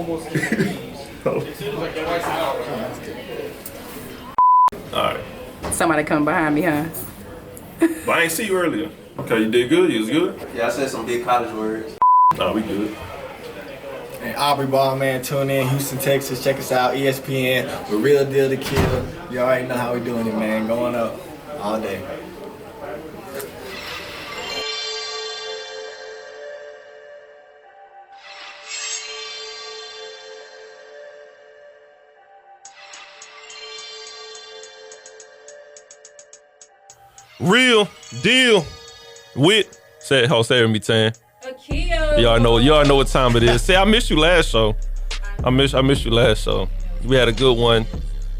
All right. Somebody come behind me, huh? But I ain't see you earlier. Okay, you did good? You was good? Yeah, I said some big college words. Nah, we good. And Aubrey ball, man, tune in, Houston, Texas. Check us out, ESPN. We're Real Deal to Kill. You already know how we doing it, man. Going up all day. Real deal with say it with me, Tann. Akil. Y'all know what time it is. Say I missed you last show. I missed you last show. We had a good one.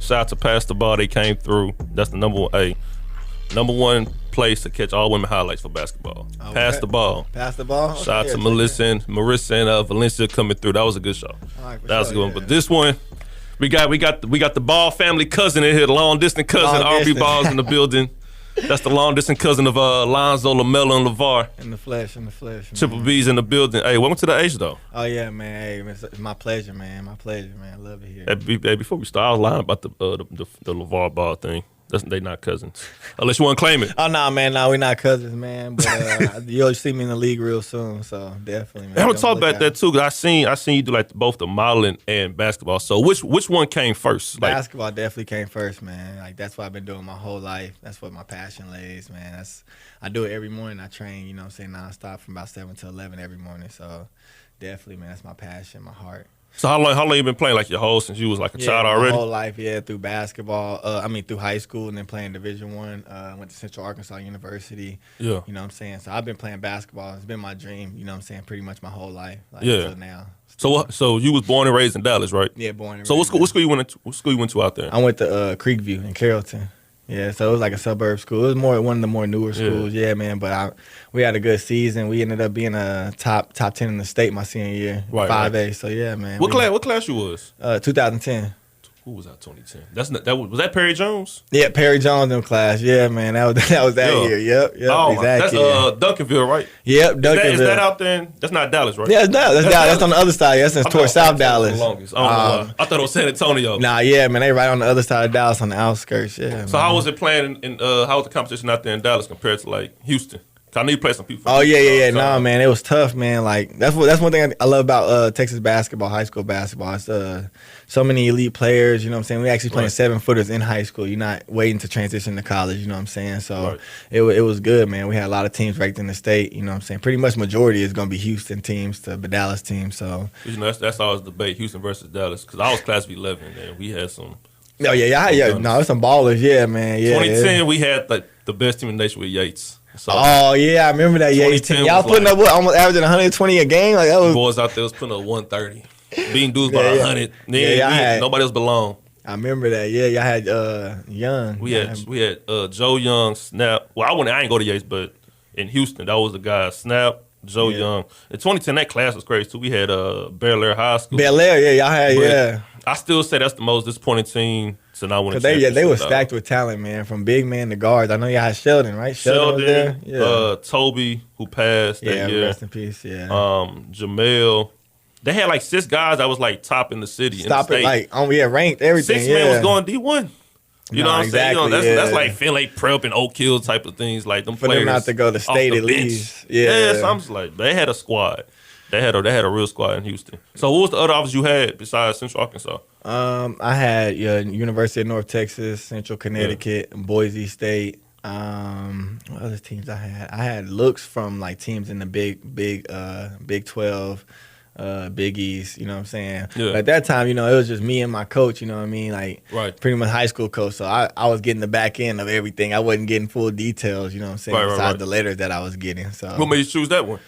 Shout out to Pass the Ball. They came through. That's the number one place to catch all women highlights for basketball. Oh, Pass the ball. Pass the ball. Shout out to Marissa and Valencia coming through. That was a good show. That was a good one. But this one, we got the Ball family cousin in here, the long distance cousin. Aubrey Ball's in the building. That's the long distance cousin of Lonzo, LaMelo, and LeVar. In the flesh. Triple B's in the building. Hey, welcome to the H though. Oh yeah, man. Hey, it's my pleasure, man. My pleasure, man. I love it here. Hey, before we start, I was lying about the LeVar Ball thing. They not cousins, unless you want to claim it. Oh no, man. No, we're not cousins, man. But you'll see me in the league real soon. So definitely, man. I want to talk about that too. Cause I seen you do like both the modeling and basketball. So which one came first? Basketball definitely came first, man. Like that's what I've been doing my whole life. That's what my passion lays, man. I do it every morning. I train, you know what I'm saying, nonstop from about 7 to 11 every morning. So definitely, man, that's my passion, my heart. So how long you been playing like your whole since you was like a child already? My whole life, yeah, through basketball. through high school and then playing Division I. Went to Central Arkansas University. Yeah. You know what I'm saying? So I've been playing basketball. It's been my dream, you know what I'm saying, pretty much my whole life. Until now. So you was born and raised in Dallas, right? Yeah, born and raised. So what school you went to? What school you went to out there? I went to Creekview in Carrollton. Yeah, so it was like a suburb school. It was one of the more newer schools, yeah man. But we had a good season. We ended up being a top 10 in the state my senior year, 5A. Right. So yeah, man. What class you was? 2010. Who was that? 2010. Was that Perry Jones? Yeah, Perry Jones in class. Yeah, man. That was that year. Yep. Oh, exactly. That's Duncanville, right? Yep, Duncanville. Is that out there? That's not Dallas, right? Yeah, it's Dallas. That's on the other side. That's towards South Dallas. I thought it was San Antonio. Nah, yeah, man. They right on the other side of Dallas on the outskirts. Yeah. So how was it playing? How was the competition out there in Dallas compared to like Houston? I know you played some people. Oh yeah. Nah, man, it was tough, man. Like that's one thing I love about Texas basketball, high school basketball. It's so many elite players. You know what I'm saying? We actually playing 7-footers in high school. You're not waiting to transition to college. You know what I'm saying? So it was good, man. We had a lot of teams ranked in the state. You know what I'm saying? Pretty much majority is going to be Houston teams to the Dallas teams. So you know that's always the debate, Houston versus Dallas. Because I was class of 11 and we had some. Oh yeah. No, it's some ballers. Yeah, man. Yeah. 2010 we had like the best team in the nation with Yates. So, oh yeah, I remember that Yates team. Y'all putting up almost averaging 120 a game. Like that was boys out there was putting up 130, beating dudes by 100. Nobody else belonged. I remember that. Yeah, y'all had Young. We had Joe Young, Snap. Well, I ain't go to Yates, but in Houston, that was the guy. Snap, Joe Young. In 2010, that class was crazy too. We had Bel Air High School. Bel Air, yeah, y'all had I still say that's the most disappointing team to not win a championship. They were stacked with talent, man, from big man to guards. I know y'all had Sheldon, right? Sheldon was there. Yeah. Toby, who passed that year. Rest in peace, yeah. Jamel. They had like 6 guys that was like top in the city. Ranked everything. 6 men was going D1. You know what I'm saying? Exactly, that's like Finlay Prep and Oak Hill type of things. Like them for players them not to go to state at least. Yeah, so I'm just like, they had a squad. They had a real squad in Houston. So what was the other offers you had besides Central Arkansas? I had University of North Texas, Central Connecticut, Boise State. What other teams I had? I had looks from like teams in the Big 12, Big East. You know what I'm saying? Yeah. But at that time, it was just me and my coach. You know what I mean? Like pretty much high school coach. So I was getting the back end of everything. I wasn't getting full details. You know what I'm saying? Besides the letters that I was getting. So what made you choose that one?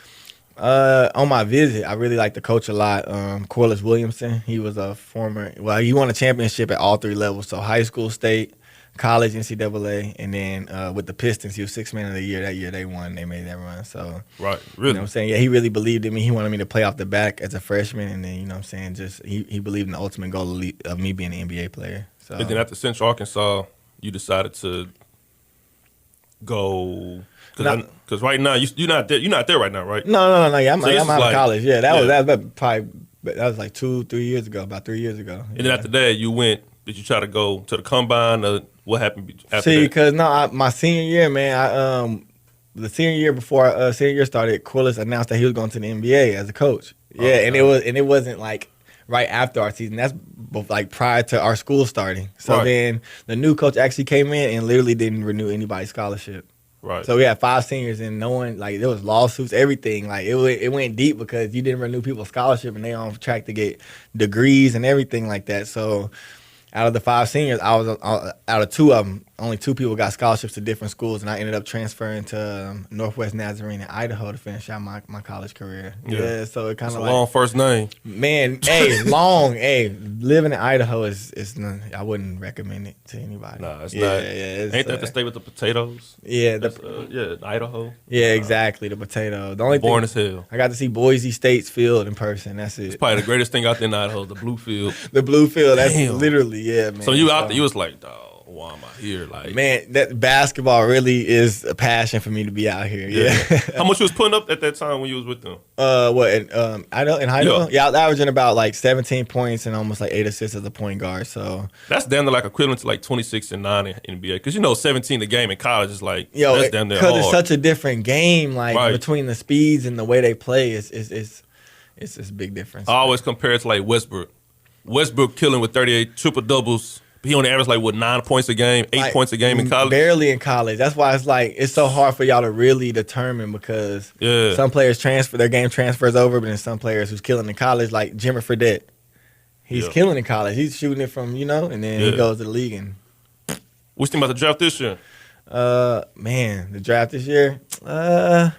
On my visit, I really liked the coach a lot. Corliss Williamson, he was he won a championship at all 3 levels. So high school, state, college, NCAA, and then with the Pistons, he was 6th man of the year. That year they won, they made that run. So really, you know what I'm saying? Yeah, he really believed in me. He wanted me to play off the back as a freshman, and then you know what I'm saying, just he believed in the ultimate goal of me being an NBA player. So and then after Central Arkansas, you decided to go. Because right now you're not there right now, right? No. Yeah, I'm out of college. Yeah, that was probably But that was like 2-3 years ago, about 3 years ago. And then after that, you went. Did you try to go to the combine? Or what happened after See, that? because my senior year, man, the senior year before senior year started, Quillis announced that he was going to the NBA as a coach. Yeah, Okay. and it wasn't like right after our season. That's like prior to our school starting. So Right. then the new coach actually came in and literally didn't renew anybody's scholarship. Right. So we had 5 seniors and no one, like, there was lawsuits, everything. Like, it went deep because you didn't renew people's scholarship and they on track to get degrees and everything like that. So out of the 5 seniors, I was out of 2 of them. Only 2 people got scholarships to different schools, and I ended up transferring to Northwest Nazarene in Idaho to finish out my college career. Yeah, so it kind It's of a like, long first name. man, living in Idaho is I wouldn't recommend it to anybody. Nah, it's yeah, not. Yeah, it's, Ain't that the state with the potatoes? Yeah, That's, Idaho. yeah, exactly. The potato. The only Boring thing as hell. I got to see Boise State's field in person. That's it. It's probably the greatest thing out there in Idaho, the blue field. The blue field. That's Damn. literally man. So you out there, you was like, dog, why am I here? Like, Man, that basketball really is a passion for me to be out here. Yeah. How much you was putting up at that time when you was with them? What in Idaho? In Idaho? Yeah. Yeah, I was averaging about like 17 points and almost like 8 assists as a point guard. So That's damn near like equivalent to like 26 and 9 in NBA. Because 17 a game in college is like, that's damn near because hard. it's such a different game, like Right. between the speeds and the way they play, it's a big difference. I always compare it to like Westbrook. Westbrook killing with 38 triple doubles. He only averaged like 9 points a game, 8 Like, points a game in college. Barely in college. That's why it's so hard for y'all to really determine because Yeah. some players their game transfers over, but then some players who's killing in college, like Jimmy Fredette. He's Yeah. killing in college. He's shooting it from, and then he Yeah. goes to the league and What's the about the draft this year? man, the draft this year. I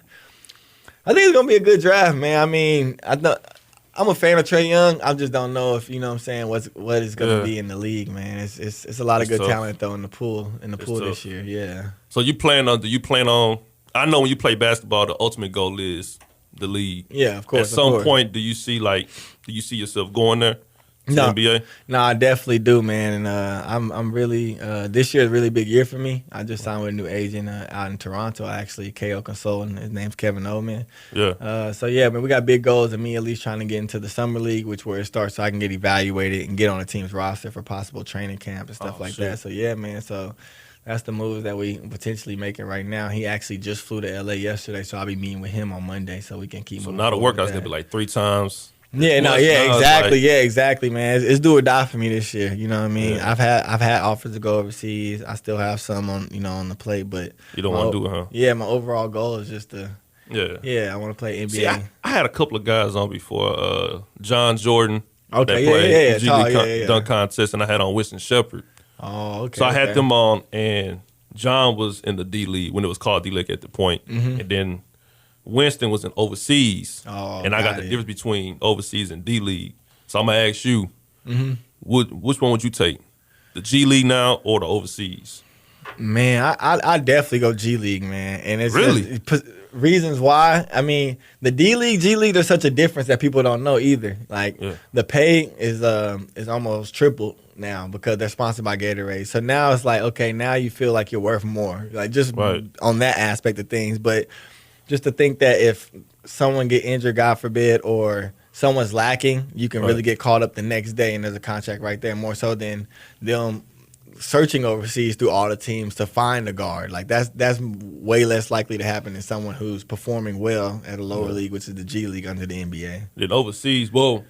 think it's gonna be a good draft, man. I mean, I'm a fan of Trae Young. I just don't know if what is gonna Yeah. be in the league, man. It's a lot of It's good tough. talent though in the pool tough. this year. Yeah. So do you plan on, I know when you play basketball, the ultimate goal is the league. Yeah, of course. At some of course. point, do you see yourself going there to No. the NBA? No, I definitely do, man. And I'm really this year is a really big year for me. I just signed with a new agent out in Toronto, actually, KO Consulting. His name's Kevin Oman. Yeah. So yeah, man, we got big goals, and me at least trying to get into the summer league, which where it starts, so I can get evaluated and get on a team's roster for possible training camp and stuff like shit. that. So yeah, man. So that's the moves that we potentially making right now. He actually just flew to LA yesterday, so I'll be meeting with him on Monday, so we can keep. So moving now the forward with workout's that. gonna be like 3 times. Yeah, Now exactly. it's like- Yeah, exactly, man. It's do or die for me this year. You know what I mean? Yeah. I've had offers to go overseas. I still have some on the plate, but You don't my want to do it, huh? Yeah, my overall goal is just to Yeah. I want to play NBA. See, I had a couple of guys on before. John Jordan. Okay, that yeah, played yeah, G tall, League yeah. dunk contest, and I had on Winston Shepard. Oh, okay. So I had okay. them on, and John was in the D League when it was called D League at the point, Mm-hmm. and then Winston was in overseas, Oh, and I got got the it. difference between overseas and D League. So I'm gonna ask you, Mm-hmm. which one would you take, the G League now or the overseas? Man, I definitely go G League, man. And it's Really? reasons why. I mean, the D League, G League, there's such a difference that people don't know either. Like Yeah. the pay is almost tripled now because they're sponsored by Gatorade. So now it's like, okay, now you feel like you're worth more. Like just Right. on that aspect of things. But just to think that if someone get injured, God forbid, or someone's lacking, you can Right. really get called up the next day and there's a contract right there, more so than them searching overseas through all the teams to find a guard. Like that's way less likely to happen than someone who's performing well at a lower league, which is the G League under the NBA. Then overseas, well,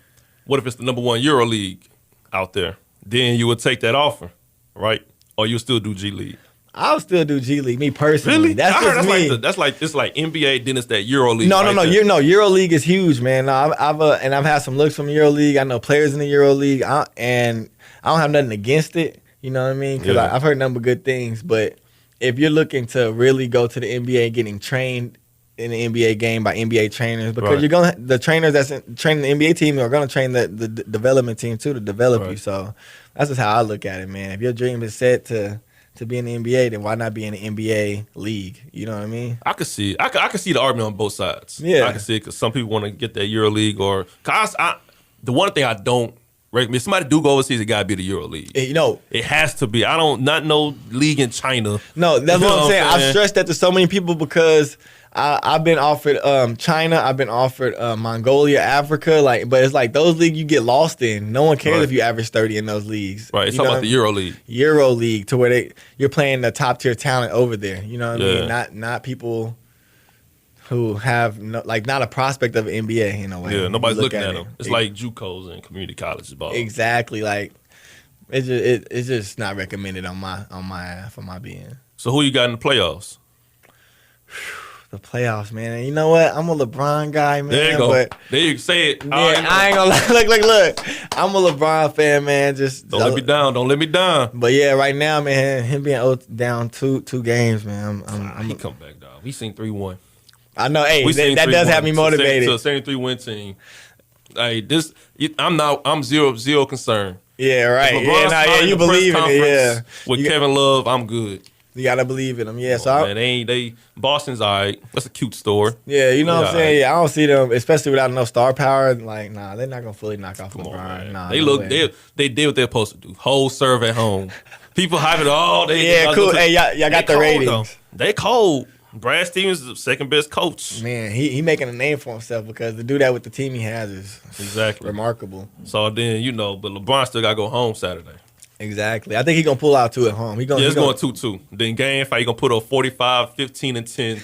what if it's the number 1 Euro League out there? Then you would take that offer, right? Or you still do G League? I'll still do G League, me personally. That's I heard just me. it's like NBA, then it's that Euro League. No, right no, there. Euro League is huge, man. No, I've had some looks from Euro League. I know players in the Euro League, and I don't have nothing against it. You know what I mean? Because Yeah. I've heard nothing but good things. But if you're looking to really go to the NBA, getting trained in the NBA game by NBA trainers, because Right. the trainers that's training the NBA team are gonna train the development team too to develop you. Right. So that's just how I look at it, man. If your dream is set to be in the NBA, then why not be in the NBA league? You know what I mean? I could see it. I could see the argument on both sides. Yeah. I can see it because some people want to get that Euro League the one thing I don't If somebody do go overseas, it gotta be the Euro League. You know, it has to be. I don't not no league in China. No, that's what I'm saying. I've stressed that to so many people because I've been offered China, I've been offered Mongolia, Africa, but it's like those leagues you get lost in. No one cares if you average 30 in those leagues. Right. It's talking about the Euro League. Euro League, to where you're playing the top tier talent over there. You know what I mean? Not people who have not a prospect of an NBA in a way. Yeah, nobody's looking at them. It's like JUCOs and community colleges ball. Exactly. Like it's just not recommended on my for my being. So who you got in the playoffs? The playoffs, man. And you know what? I'm a LeBron guy, man. There you go. But there you say it. Yeah, I ain't gonna lie. Look. I'm a LeBron fan, man. Don't let me down. Don't let me down. But yeah, right now, man, him being down two games, man. He come back, dog. We seen 3-1. I know. Hey, that does have me motivated. To a 73-win team. Hey, I'm zero concern. Yeah, right. You believe in it. Yeah. With Kevin Love, I'm good. You gotta believe in them, yeah. Man, Boston's all right. That's a cute story. Yeah, you know what I'm saying. Right. Yeah, I don't see them, especially without no star power. Like, nah, they're not gonna fully knock off LeBron. Nah, they did what they're supposed to do. Whole serve at home. People hype it all. Yeah, cool. Hey, y'all got the ratings. Though. They cold. Brad Stevens is the second best coach. Man, he making a name for himself because to do that with the team he has is remarkable. So then but LeBron still got to go home Saturday. Exactly. I think he's going to pull out 2 at home. It's going 2-2. Then game 5, he's going to put up 45, 15, and 10,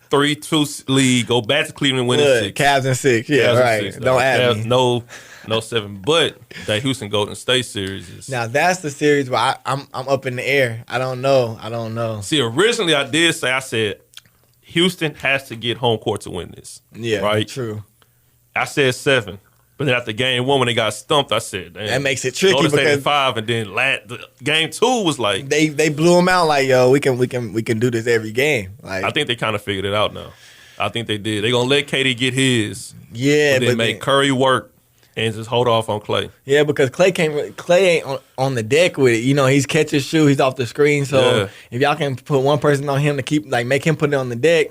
3-2 lead, go back to Cleveland, winning 6. Cavs in 6. Yeah, Cavs right. 6, don't add me. No 7. But that Houston Golden State series is... Now, that's the series where I'm up in the air. I don't know. See, originally I said, Houston has to get home court to win this. Yeah, right? True. I said 7. But then after game 1, when they got stumped, I said, damn. That makes it tricky Golden State because 5, and then game 2 was like they blew them out. Like, yo, we can do this every game. Like, I think they kind of figured it out now. I think they did. They're gonna let KD get his. Yeah, but then make Curry work and just hold off on Clay. Yeah, because Clay ain't on the deck with it. You know, he's catch his shoe, he's off the screen. So if y'all can put one person on him to make him put it on the deck.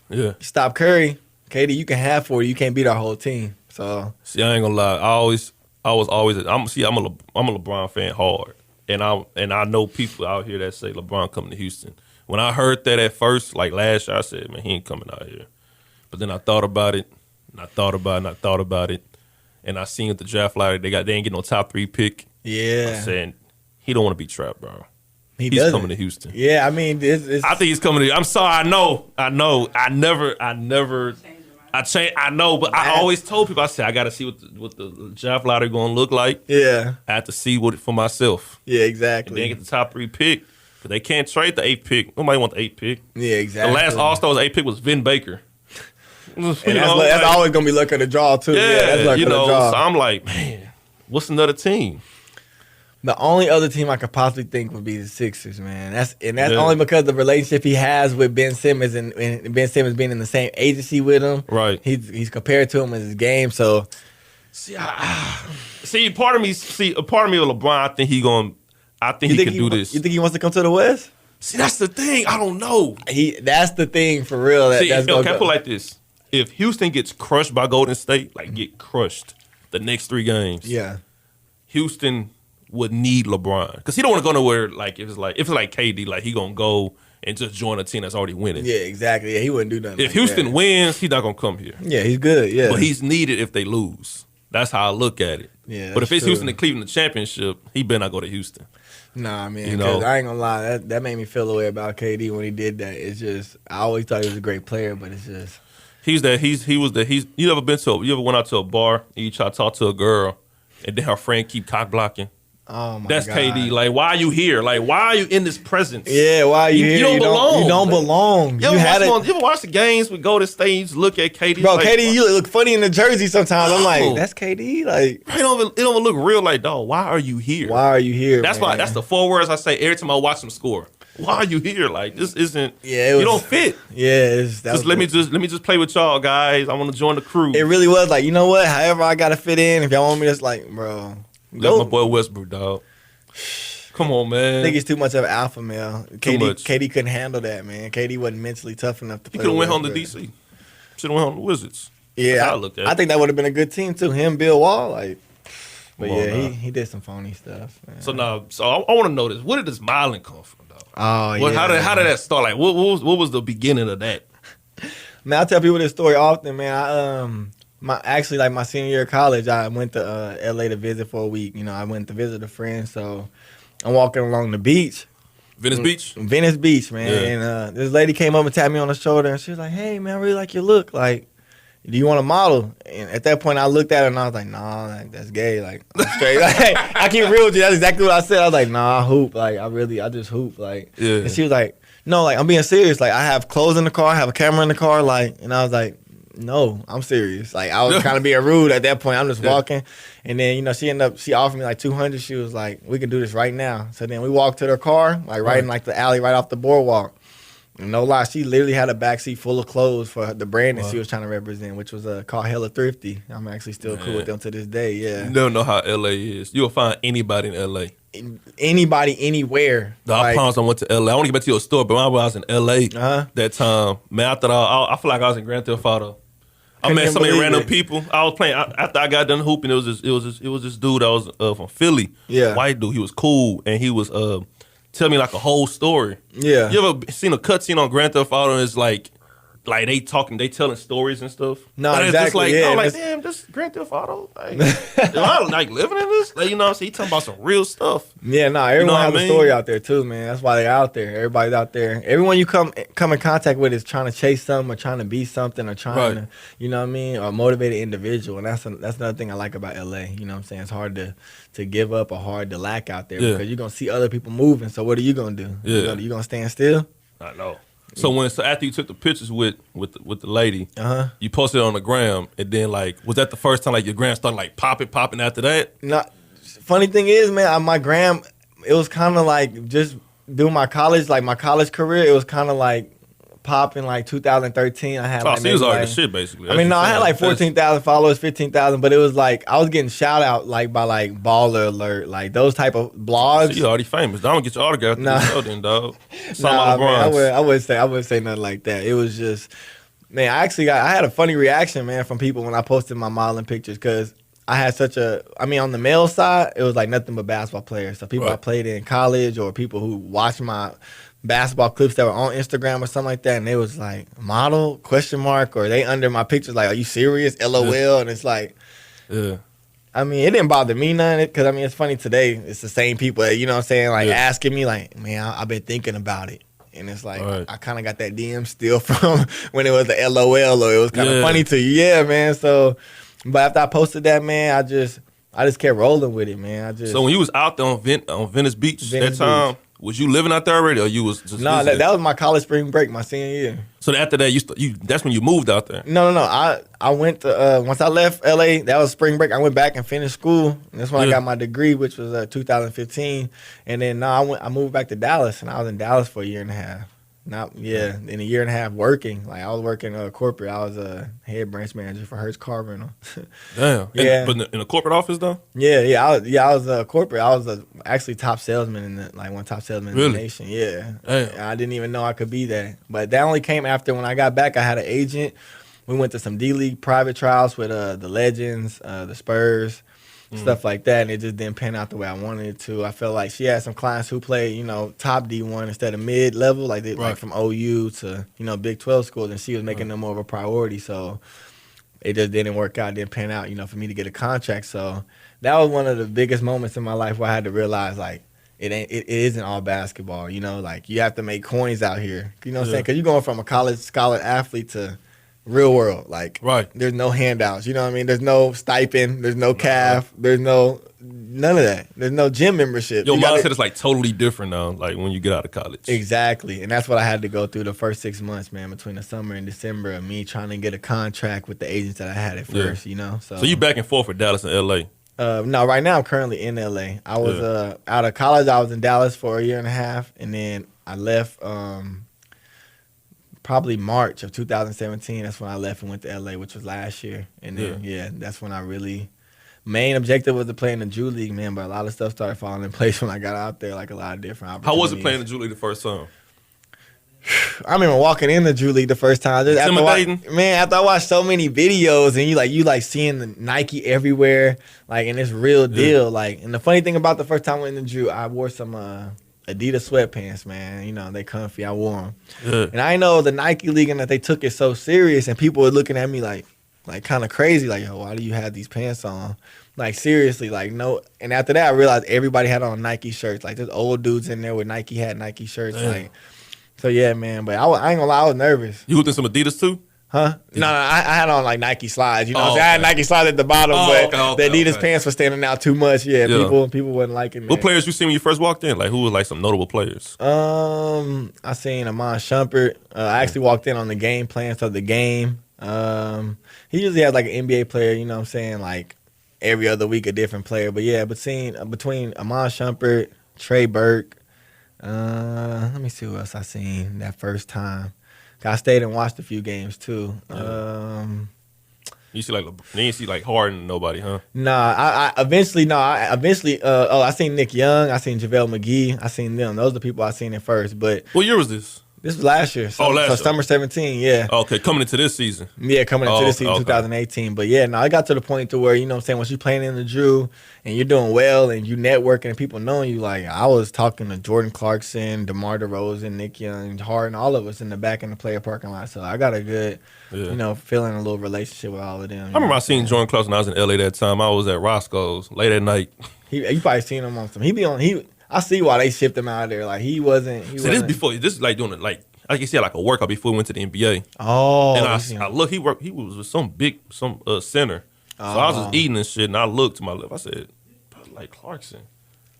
Yeah. Stop Curry. KD, you can have 40. You can't beat our whole team. So see, I ain't gonna lie. I'm a LeBron fan hard, and I know people out here that say LeBron coming to Houston. When I heard that at first, like last year, I said, man, he ain't coming out here. But then I thought about it, and I thought about it, and I seen at the draft lottery they ain't getting no top 3 pick. Yeah, I said he don't want to be trapped, bro. He's coming to Houston. Yeah, I mean, I think he's coming to. I'm sorry, I know. I never. I know, but I always told people, I said, I got to see what the draft lottery going to look like. Yeah. I have to see what for myself. Yeah, exactly. And then get the top 3 pick. But they can't trade the 8th pick. Nobody want the 8th pick. Yeah, exactly. The last All-Star's 8th pick was Vin Baker. And that's always going to be luck of the draw, too. Yeah, that's luck of the draw. So I'm like, man, what's another team? The only other team I could possibly think would be the Sixers, man. That's only because of the relationship he has with Ben Simmons and Ben Simmons being in the same agency with him. Right. He's compared to him as his game. So, part of me with LeBron, I think he can do this. You think he wants to come to the West? See, that's the thing. I don't know. That's the thing for real. Can I put it like this? If Houston gets crushed by Golden State, get crushed the next 3 games, Houston would need LeBron because he don't want to go nowhere. If it's like KD, he gonna go and just join a team that's already winning. Yeah, exactly. Yeah, he wouldn't do nothing. If Houston wins, he's not gonna come here. Yeah, he's good. Yeah, but he's needed if they lose. That's how I look at it. Yeah, but if it's Houston and Cleveland the championship, he better not go to Houston. Nah, man. Because I ain't gonna lie, that made me feel the way about KD when he did that. It's just I always thought he was a great player, but it's just you ever went out to a bar and you try to talk to a girl and then her friend keep cock blocking? Oh my That's God. KD. Why are you here? Why are you in this presence? Yeah, why are you here? You don't belong. You don't belong. You ever watch the games with Golden State? You just look at KD. Bro, KD, you look funny in the jersey sometimes. I'm like, that's KD. It don't even look real. Dog, why are you here? Why are you here? That's why. That's the 4 words I say every time I watch them score. Why are you here? This isn't. Yeah, you don't fit. Yeah, let me just play with y'all guys. I want to join the crew. It really was you know what? However I gotta fit in. If y'all want me, just bro. That's my boy Westbrook, dog. Come on, man. I think he's too much of an alpha male. KD couldn't handle that, man. KD wasn't mentally tough enough to play. He could have went home to DC. Should have went home to Wizards. Yeah, I think that would have been a good team too. Him, Bill Wall, But yeah, he did some phony stuff. Man. So now, I want to know this. Where did this modeling come from, though? Oh, yeah. How did that start? Like, what was the beginning of that? Man, I tell people this story often, man. My senior year of college, I went to LA to visit for a week. You know, I went to visit a friend, so I'm walking along the beach. Venice Beach? Venice Beach, man. Yeah. And this lady came up and tapped me on the shoulder, and she was like, "Hey, man, I really like your look. Like, do you want to model?" And at that point, I looked at her, and I was like, "Nah, like, that's gay. Like, I'm straight." Like, I keep real with you. That's exactly what I said. I was like, "Nah, I hoop. Like, I just hoop. Like," yeah. And she was like, "No, like, I'm being serious. Like, I have clothes in the car. I have a camera in the car. Like," and I was like, "No, I'm serious." Like, I was kind of being rude at that point. I'm just walking. And then, you know, she offered me like $200. She was like, "We can do this right now." So then we walked to their car, like right in like the alley right off the boardwalk. And no lie, she literally had a backseat full of clothes for the brand that she was trying to represent, which was called Hella Thrifty. I'm actually still cool with them to this day, yeah. You don't know how LA is. You'll find anybody in LA. Anybody, anywhere. I promise I went to LA. I want to get back to your store, but when I was in LA that time, man, I thought I feel like I was in Grand Theft Auto. I met so many random people. I was playing after I got done hooping. It was this dude that was from Philly, white dude. He was cool, and he was tell me like a whole story. Yeah, you ever seen a cutscene on Grand Theft Auto? And it's like they telling stories and stuff. No, but exactly. It's just I'm like, damn, this Grand Theft Auto. Like, I like living in this. Like, you know what I'm saying? He talking about some real stuff. Yeah, everyone has a story out there too, man. That's why they're out there. Everybody's out there. Everyone you come in contact with is trying to chase something or trying to be something or trying to, you know what I mean, or a motivated individual. And that's another thing I like about LA. You know what I'm saying? It's hard to give up or hard to lack out there because you're gonna see other people moving. So what are you gonna do? Yeah. You gonna stand still? I know. So after you took the pictures with the lady, you posted it on the gram, and then like, was that the first time like your gram started like popping after that? No. Funny thing is, man, my gram, it was kind of like just doing my college career. It was kind of like popping like 2013. I had. So he was already the shit basically. I mean, I had like 14,000 followers, 15,000, but it was like I was getting shout out like by like Baller Alert, like those type of blogs. So you already famous. I don't get your autograph. Then, dog. Nah, man, I wouldn't say nothing like that. It was just, man, I had a funny reaction, man, from people when I posted my modeling pictures because I had on the male side, it was like nothing but basketball players. So people I played in college or people who watched my basketball clips that were on Instagram or something like that, and they was like, model, ? Or they under my pictures like, are you serious? LOL. And it's like, I mean, it didn't bother me none because, I mean, it's funny today. It's the same people, you know what I'm saying, like asking me like, man, I've been thinking about it. And it's like, I kind of got that DM still from when it was the LOL or it was kind of funny to you. Yeah, man. So, but after I posted that, man, I just kept rolling with it, man. So when you was out there on Venice Beach that time, was you living out there already, or you was just No, that was my college spring break, my senior year. So after that, that's when you moved out there? No. I went to, once I left LA, that was spring break. I went back and finished school. And that's when I got my degree, which was 2015. And then I moved back to Dallas, and I was in Dallas for a year and a half. In a year and a half working. Like, I was working corporate. I was a head branch manager for Hertz Car Rental. Damn. Yeah. But in a corporate office though? Yeah. I was a corporate. I was actually top salesman one top salesman in the nation. Yeah. Damn. I didn't even know I could be that. But that only came after when I got back. I had an agent. We went to some D-League private trials with the Legends, the Spurs. Stuff like that, and it just didn't pan out the way I wanted it to. I felt like she had some clients who played, top D1 instead of mid-level, like from OU to, Big 12 schools, and she was making them more of a priority. So it just didn't work out, didn't pan out, for me to get a contract. So that was one of the biggest moments in my life where I had to realize, like, it isn't all basketball, like you have to make coins out here. You know what I'm saying? Because you're going from a college scholar athlete to real world, like there's no handouts, you know what I mean? There's no stipend, there's no CAF, there's none of that. There's no gym membership. Your mindset is like totally different now, like when you get out of college. Exactly, and that's what I had to go through the first 6 months, man, between the summer and December of me trying to get a contract with the agents that I had at first, So you back and forth with Dallas and LA? No, right now I'm currently in LA. I was out of college. I was in Dallas for a year and a half, and then I left. Probably March of 2017, that's when I left and went to LA, which was last year. And then, that's when I really, main objective was to play in the Drew League, man, but a lot of stuff started falling in place when I got out there, like a lot of different opportunities. How was it playing the Drew League the first time? I remember walking in the Drew League the first time. After I watched so many videos and you seeing the Nike everywhere, like, and it's real deal. Like, and the funny thing about the first time I went in the Drew, I wore some Adidas sweatpants, man. You know, they comfy. I wore them. Yeah. And I know the Nike League and that they took it so serious, and people were looking at me like kind of crazy, like, yo, why do you have these pants on? Like, seriously, like, no. And after that, I realized everybody had on Nike shirts. Like, there's old dudes in there with Nike shirts. Damn. Like, so yeah, man. But I ain't gonna lie, I was nervous. You hooked in some Adidas too? Huh? No, I had on like Nike slides. You know, I had Nike slides at the bottom, but the Adidas pants were standing out too much. Yeah, people wasn't liking it. What players you seen when you first walked in? Like, who was like some notable players? I seen Amon Shumpert. I actually walked in on the game plans of the game. He usually has like an NBA player. You know what I'm saying? Like every other week a different player. But yeah, between Amon Shumpert, Trey Burke. Let me see who else I seen that first time. I stayed and watched a few games too. You see you didn't see like Harden, nobody, huh? I seen Nick Young, I seen JaVale McGee, I seen them. Those are the people I seen at first. But what year was this? This was last year. So summer 17, yeah. Okay, coming into this season. Yeah, coming into this season, 2018. But yeah, I got to the point to where, you know what I'm saying, once you're playing in the Drew and you're doing well and you networking and people knowing you, like, I was talking to Jordan Clarkson, DeMar DeRozan, Nick Young, Harden, all of us in the back in the player parking lot. So I got a good, feeling a little relationship with all of them. I remember I seen Jordan Clarkson when I was in LA that time. I was at Roscoe's late at night. You probably seen him on some. I see why they shipped him out of there. Like, he wasn't. This is like doing it like you said, like a workout before he went to the NBA. Oh. And I look, he was with some center. So I was just eating and shit, and I looked to my left. I said, like Clarkson.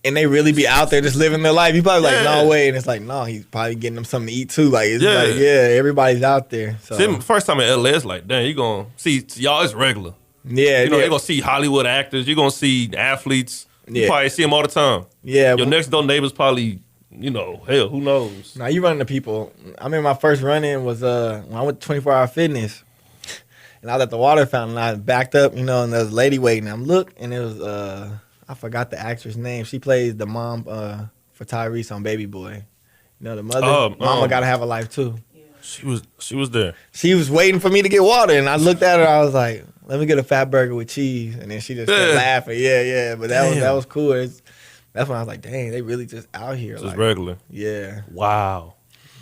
And they really be out there just living their life. You probably like, no way. And it's like, no, he's probably getting them something to eat too. Like, it's everybody's out there. So. See, first time in LA, it's like, damn, you going to see, y'all, it's regular. Yeah. You're going to see Hollywood actors. You're going to see athletes. You probably see them all the time. Yeah. Your next door neighbor's probably, hell, who knows? Now, you run into people. I mean, my first run-in was when I went to 24 Hour Fitness. And I was at the water fountain. And I backed up, and there was a lady waiting. I'm and it was, I forgot the actress name. She plays the mom for Tyrese on Baby Boy. The mother. Mama got to have a life, too. She was there. She was waiting for me to get water. And I looked at her. I was like, let me get a fat burger with cheese. And then she just kept laughing. Yeah. But that was cool. That's when I was like, dang, they really just out here. Just regular. Yeah. Wow.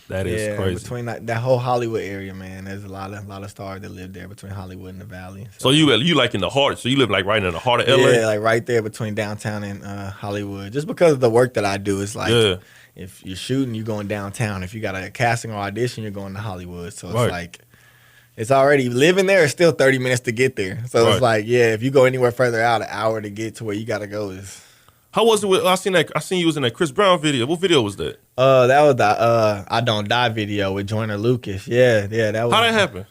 That is crazy. Between that whole Hollywood area, man, there's a lot of stars that live there between Hollywood and the Valley. So you like in the heart? So you live like right in the heart of LA? Yeah, like right there between downtown and Hollywood. Just because of the work that I do, it's like if you're shooting, you're going downtown. If you got a casting or audition, you're going to Hollywood. So it's like it's already living there. It's still 30 minutes to get there. So it's like if you go anywhere further out, an hour to get to where you got to go is. How was it? I seen you was in that Chris Brown video. What video was that? That was the I Don't Die video with Joyner Lucas. Yeah, that was. How that happen?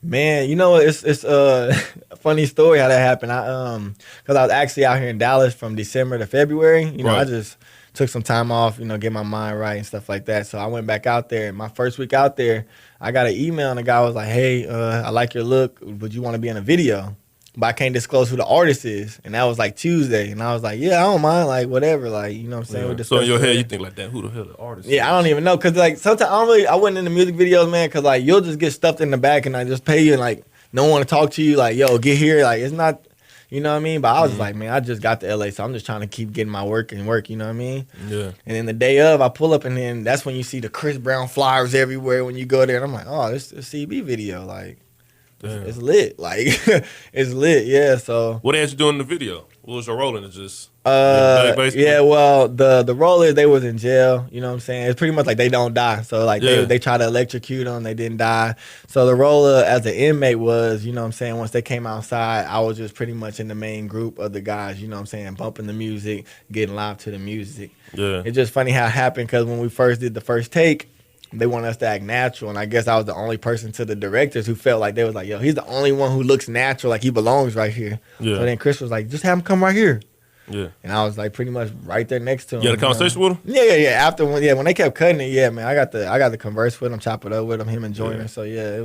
Man, it's a funny story how that happened. Because I was actually out here in Dallas from December to February. I just took some time off, get my mind right and stuff like that. So I went back out there. And my first week out there, I got an email and the guy was like, "Hey, I like your look. Would you want to be in a video?" But I can't disclose who the artist is. And that was like Tuesday. And I was like, yeah, I don't mind. Like, whatever. Like, you know what I'm saying? Yeah. So in your head, you think like that, who the hell the artist is? Yeah, I don't even know. Because, like, sometimes I wasn't in the music videos, man. Because, like, you'll just get stuffed in the back and I just pay you and, like, no one want to talk to you. Like, yo, get here. Like, it's not, you know what I mean? But I was like, man, I just got to LA. So I'm just trying to keep getting my work, you know what I mean? Yeah. And then the day of, I pull up and then that's when you see the Chris Brown flyers everywhere when you go there. And I'm like, oh, this is a CB video. Like. Damn. It's lit. Like, it's lit, yeah. So what had you doing in the video? What was your role in it? Just yeah, well, the role is they was in jail, you know what I'm saying? It's pretty much like they don't die. So like they try to electrocute them, they didn't die. So the role as an inmate was, you know what I'm saying, once they came outside, I was just pretty much in the main group of the guys, you know what I'm saying, bumping the music, getting live to the music. Yeah. It's just funny how it happened because when we first did the first take, they wanted us to act natural, and I guess I was the only person to the directors who felt like they was like, yo, he's the only one who looks natural, like he belongs right here. Yeah. So then Chris was like, just have him come right here. Yeah. And I was like pretty much right there next to him. You had a conversation with him? Yeah. After when they kept cutting it, yeah, man, I got the converse with him, chop it up with him and Joyner. So yeah,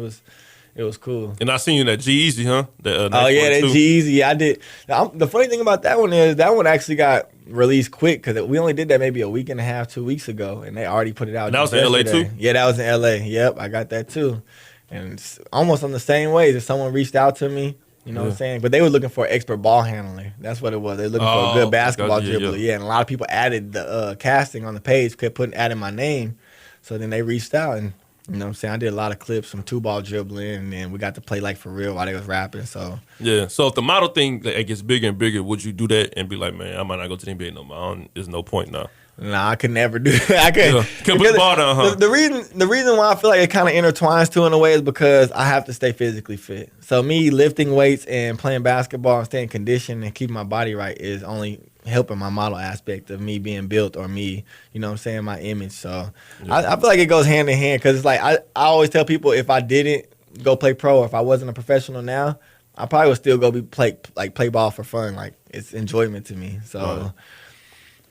it It was cool. And I seen you in that G-Eazy, huh? That, Oh, yeah, that G-Eazy. I did. The funny thing about that one is that one actually got released quick because we only did that maybe a week and a half, 2 weeks ago, and they already put it out. And that was in L.A. too? Yeah, that was in L.A. Yep, I got that too. And it's almost on the same way that someone reached out to me. You know what I'm saying? But they were looking for an expert ball handler. That's what it was. They were looking for a good basketball dribbler. Yeah, and a lot of people added the casting on the page, kept adding my name. So then they reached out, and you know what I'm saying? I did a lot of clips from 2-ball dribbling, and then we got to play like for real while they was rapping. So yeah. So if the model thing like, gets bigger and bigger, would you do that and be like, man, I might not go to the NBA no more? There's no point now. Nah, I could never do that. I could. Can't put the ball down, huh? The reason why I feel like it kind of intertwines too in a way is because I have to stay physically fit. So me lifting weights and playing basketball and staying conditioned and keeping my body right is only helping my model aspect of me being built or me, you know what I'm saying, my image. So I feel like it goes hand in hand because it's like I always tell people if I didn't go play pro or if I wasn't a professional now, I probably would still go play ball for fun. Like it's enjoyment to me. So,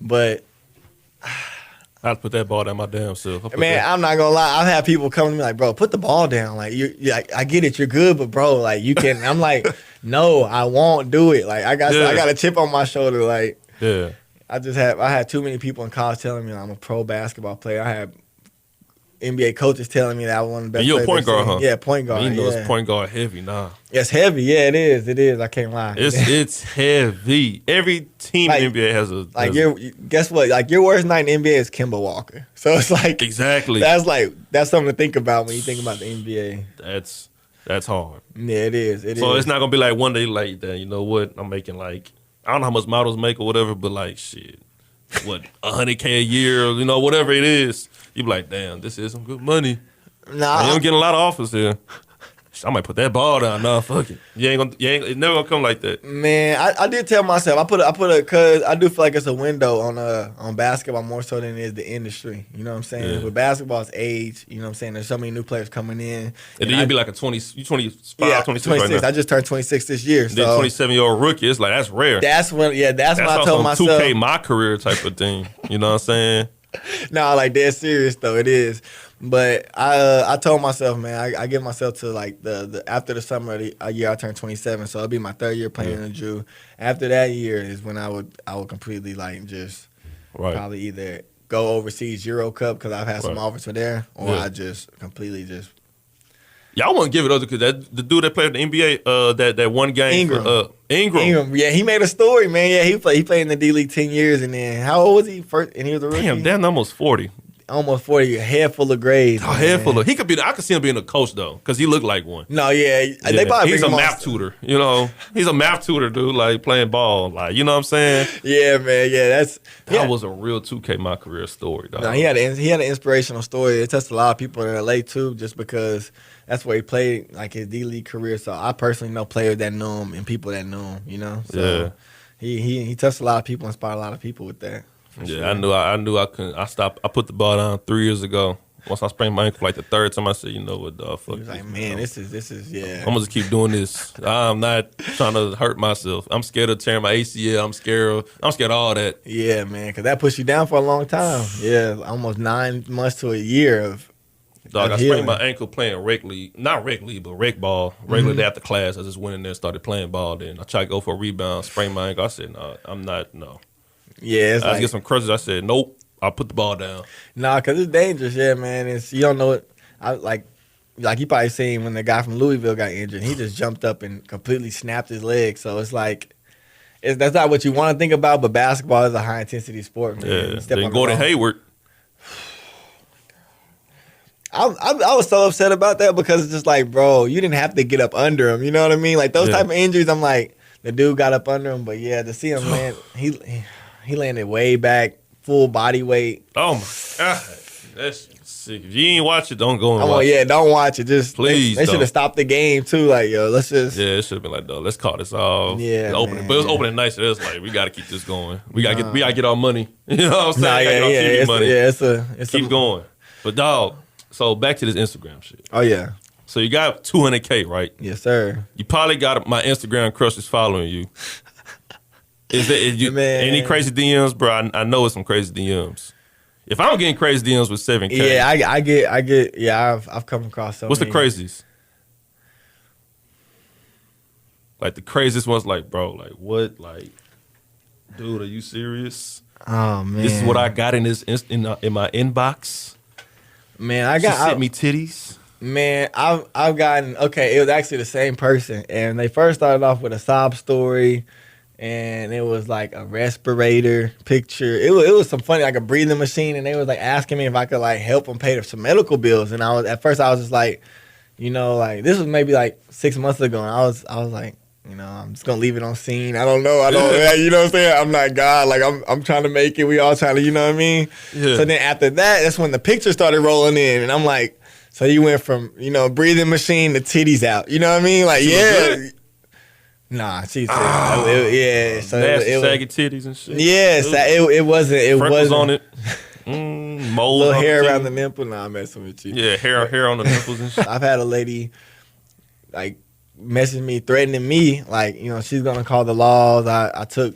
but I'd put that ball down my damn self. Man, I'm not gonna lie. I've had people come to me like, bro, put the ball down. Like I get it, you're good, but bro, like you can. I'm like, no, I won't do it. Like I got a chip on my shoulder. Like I had too many people in college telling me I'm a pro basketball player. I had NBA coaches telling me that I was one of the best. And you're a point guard, huh? Yeah, point guard. You know it's point guard heavy, nah. It's heavy. Yeah, it is. It is. I can't lie. It's heavy. Every team in the NBA has a guess what? Like your worst night in the NBA is Kemba Walker. So it's like exactly. That's something to think about when you think about the NBA. That's hard. Yeah, it is. So it's not gonna be like one day like that. You know what? I'm making like I don't know how much models make or whatever, but like shit, what $100K a year, you know, whatever it is. You be like, damn, this is some good money. Nah, you don't get a lot of offers here. I might put that ball down. Nah, fuck it. It's never gonna come like that. Man, I did tell myself I put a cause I do feel like it's a window on basketball more so than it is the industry. You know what I'm saying? Yeah. With basketball, it's age. You know what I'm saying? There's so many new players coming in. And then you'd be like a 25, 26 right now. I just turned 26 this year. Then 27-year-old rookie. It's like that's rare. That's when I told myself 2K my career type of thing. You know what I'm saying? No, like dead serious though. It is. But I told myself, man, I give myself to like the after the summer of the year I turned 27, so it'll be my third year playing in the Drew. After that year is when I would completely like just probably either go overseas Euro Cup because I've had some offers for there, or I just completely just. Y'all want to give it up because the dude that played in the NBA, that one game Ingram. Yeah, he made a story, man. Yeah, he played in the D League 10 years, and then how old was he first? And he was a rookie. Damn, almost 40. Almost 40, a head full of grades. A head full of. He could be. I could see him being a coach though, because he looked like one. No, they probably. He's a math tutor. You know, he's a math tutor, dude. Like playing ball, like you know what I'm saying. Yeah, man. Yeah, that was a real 2K my career story, dog. No, he had an inspirational story. It touched a lot of people in LA too, just because that's where he played like his D League career. So I personally know players that knew him and people that knew him. You know, so he touched a lot of people, inspired a lot of people with that. Yeah, sure. I knew I couldn't. I stopped. I put the ball down 3 years ago. Once I sprained my ankle like the third time, I said, you know what, dog, fuck. He was like, man, this is yeah. I'm gonna just keep doing this. I'm not trying to hurt myself. I'm scared of tearing my ACL. I'm scared of all that. Yeah, man, because that pushed you down for a long time. Yeah, almost 9 months to a year of. Dog, I sprained my ankle playing rec league. Not rec league, but rec ball. Regular day after class, I just went in there and started playing ball. Then I tried to go for a rebound, sprained my ankle. I said, no, I'm not, no. Yeah, I get some crutches. I said, nope. I'll put the ball down. Nah, because it's dangerous. Yeah, man. You don't know it. Like you probably seen when the guy from Louisville got injured. He just jumped up and completely snapped his leg. So it's like, that's not what you want to think about. But basketball is a high intensity sport, man. Yeah. Then Gordon Hayward. I was so upset about that because it's just like, bro, you didn't have to get up under him. You know what I mean? Like those type of injuries, I'm like, the dude got up under him. But yeah, to see him land, he landed way back, full body weight. Oh my God, that's sick. If you ain't watch it, don't go and watch it. Yeah, don't watch it. Just please. They should have stopped the game too. Like, yo, let's just. Yeah, it should have been like, let's call this off. Yeah, but it was opening nice. It was like, we got to keep this going. We got to get our money. You know what I'm saying? Money. It's keep going. But dog, so back to this Instagram shit. Oh yeah. So you got 200K, right? Yes, sir. You probably got my Instagram crushes following you. Is any crazy DMs, bro? I know it's some crazy DMs. If I'm getting crazy DMs with 7K, yeah, I get. Yeah, I've come across some. What's the craziest? Like the craziest ones, like, bro, like what? Like, dude, are you serious? Oh man, This is what I got in my inbox. Man, She sent me titties. Man, I've gotten okay. It was actually the same person, and they first started off with a sob story, and it was like a respirator picture. It was some funny, like a breathing machine, and they was like asking me if I could like help them pay some medical bills, and at first I was just like, like this was maybe like 6 months ago, and I was like, I'm just gonna leave it on scene. I don't know, you know what I'm saying? I'm not God, like I'm trying to make it. We all trying to, you know what I mean? Yeah. So then after that, that's when the pictures started rolling in, and I'm like. So you went from, breathing machine to titties out. You know what I mean? Like, yeah. Nah, she's yeah. So nasty, saggy titties and shit. Yeah, it wasn't. Freckles on it. Moles. Little hair around the nipple. Nah, I'm messing with you. Yeah, hair on the nipples and shit. I've had a lady, like, message me, threatening me. Like, she's going to call the laws. I took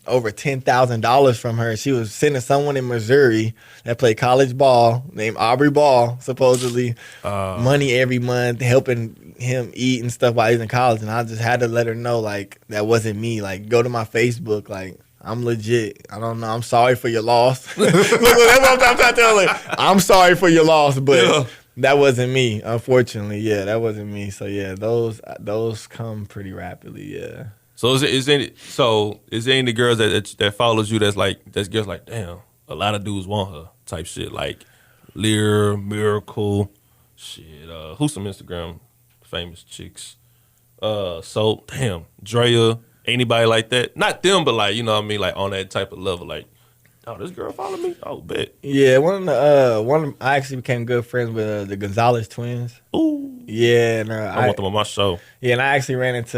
over $10,000 from her. She was sending someone in Missouri that played college ball named Aubrey Ball, supposedly, money every month, helping him eat and stuff while he's in college. And I just had to let her know, like, that wasn't me. Like, go to my Facebook. Like, I'm legit. I don't know. I'm sorry for your loss. Look, that's what I'm trying to tell her. I'm sorry for your loss, but that wasn't me, unfortunately. Yeah, that wasn't me. So, yeah, those come pretty rapidly, yeah. So is there any girls that follows you that's girls like, damn, a lot of dudes want her type shit, like Lear, Miracle, shit, who's some Instagram famous chicks? So damn, Drea, anybody like that? Not them, but like, you know what I mean, like on that type of level, like, oh, this girl follow me? Oh, bet. Yeah, I actually became good friends with the Gonzalez twins. Ooh. Yeah, and I want them on my show. Yeah, and I actually ran into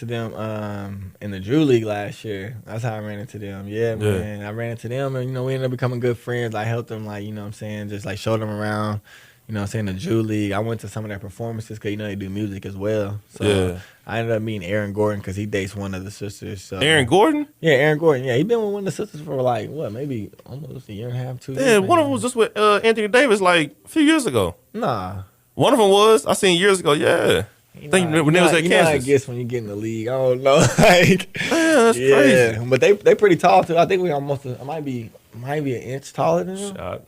them in the Drew League last year. That's how I ran into them. Yeah, man. I ran into them, and we ended up becoming good friends. I helped them, like, what I'm saying, just like show them around. What I'm saying, the Drew League. I went to some of their performances because they do music as well. So I ended up meeting Aaron Gordon because he dates one of the sisters. So. Aaron Gordon? Yeah, Aaron Gordon. Yeah, he been with one of the sisters for like maybe almost a year and a half, 2 years. Yeah, one of them was just with Anthony Davis like a few years ago. Nah. One of them was. I seen years ago, yeah. I think when they was at Kansas. I guess when you get in the league, I don't know. Like, that's crazy. But they pretty tall too. I think we almost might be an inch taller than them.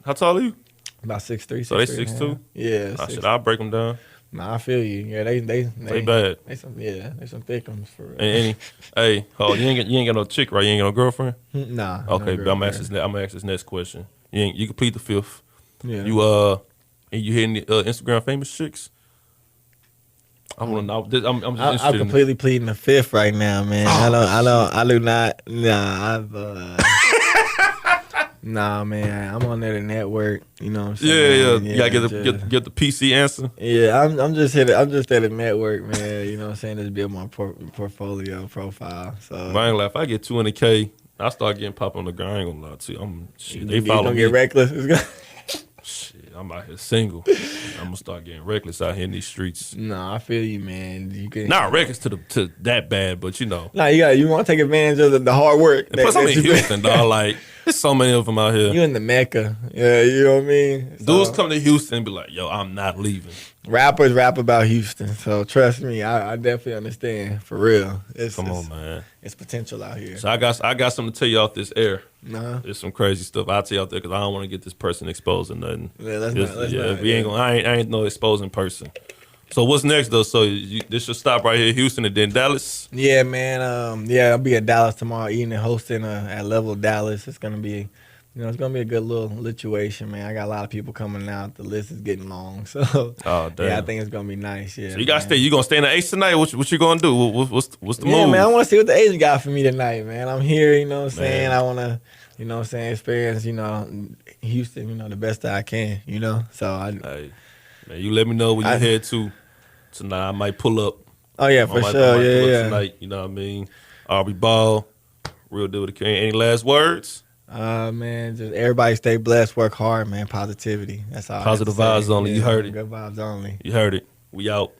How tall are you? About 6'3". So they 6'2"? Yeah. I'll break them down. Nah, I feel you. Yeah, they bad. They some thick ones for real. Hey, you ain't got no chick, right? You ain't got no girlfriend? Nah. Okay, but I'm gonna ask this next question. You complete the fifth. Yeah. You hitting Instagram famous chicks? I want to know. I'm just interested. I'm completely pleading the fifth right now, man. I do not. Nah, nah, man. I'm on there to network. You know what I'm saying? Yeah. You gotta get the PC answer. Yeah, I'm just here to network, man. You know what I'm saying? Just build my portfolio profile. So if I ain't lie, if I get 200K, I start getting popped on the ground. I ain't gonna lie to you. They follow me. You gonna get reckless? Shit, I'm out here single. I'm gonna start getting reckless out here in these streets. No, I feel you, man. You can not reckless to that bad, but you want to take advantage of the hard work. And plus, I'm in Houston, dog. Like, there's so many of them out here. You in the Mecca, yeah. You know what I mean? Dudes come to Houston and be like, "Yo, I'm not leaving." Rappers rap about Houston, so trust me, I definitely understand for real. Come on, man. It's potential out here. So I got something to tell you off this air. Nah. There's some crazy stuff I'll tell you out there because I don't want to get this person exposed or nothing. Yeah, let's not. I ain't no exposing person. So what's next though? So this should stop right here, Houston, and then Dallas. Yeah, man. I'll be at Dallas tomorrow evening, hosting at Level Dallas. It's gonna be, it's gonna be a good little situation, man. I got a lot of people coming out. The list is getting long, so damn. Yeah, I think it's gonna be nice. Yeah. So you gotta stay. You gonna stay in the Ace tonight? What you gonna do? What's the move? Yeah, man. I want to see what the Ace got for me tonight, man. I'm here. You know what I'm saying? I want to. Experience, Houston, the best that I can, So hey, man, you let me know when you head to tonight. I might pull up. Oh yeah, for sure. Yeah. Tonight, you know what I mean? Aubrey Ball, real deal with the king. Any last words? Man, just everybody stay blessed, work hard, man. Positivity. That's all. Positive vibes only. You heard it. Good vibes only. You heard it. We out.